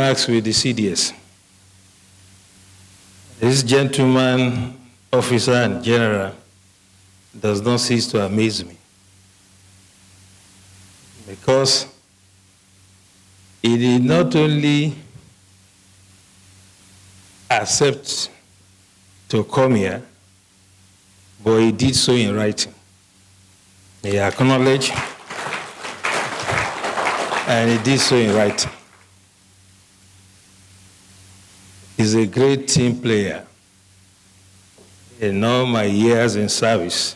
marks with the CDS. This gentleman, officer and general, does not cease to amaze me, because he did not only accept to come here, but he did so in writing. He acknowledged, and he did so in writing. He's a great team player. In all my years in service,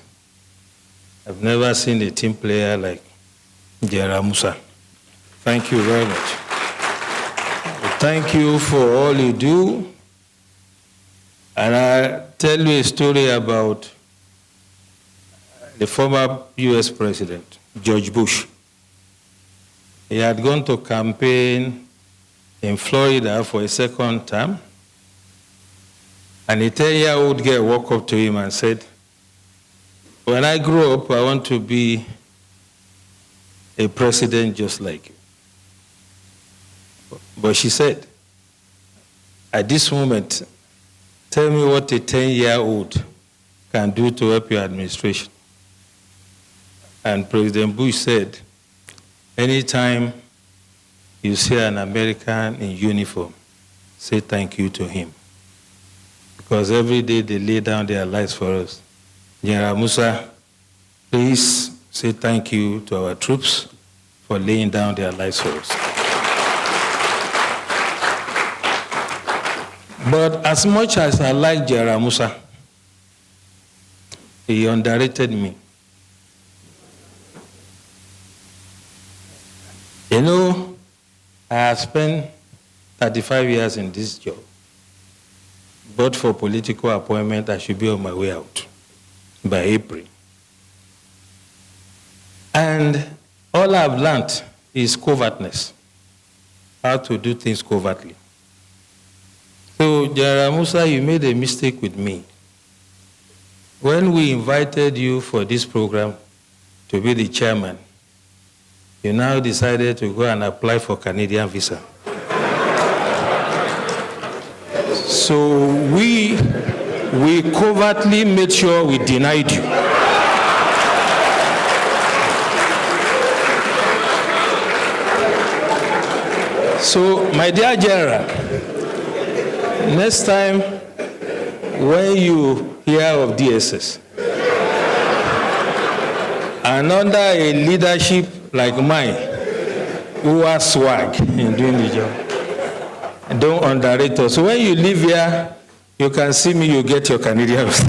I've never seen a team player like General Musa. Thank you very much. Thank you for all you do. And I'll tell you a story about the former US President, George Bush. He had gone to campaign in Florida for a second term, and a 10-year-old girl walked up to him and said, "When I grow up, I want to be a president just like you." But she said, "At this moment, tell me what a 10-year-old can do to help your administration." And President Bush said, "Anytime you see an American in uniform, say thank you to him. Because every day they lay down their lives for us." General Musa, please say thank you to our troops for laying down their lives for us. But as much as I like General Musa, he underrated me. You know, I have spent 35 years in this job, but for political appointment, I should be on my way out by April. And all I've learned is covertness, how to do things covertly. So, General Musa, you made a mistake with me. When we invited you for this program to be the chairman, you now decided to go and apply for Canadian visa. So we covertly made sure we denied you. So, my dear General, next time when you hear of DSS, and under a leadership like mine, who has swag in doing the job, don't underrate us. So when you live here, you can see me, you get your Canadian visa.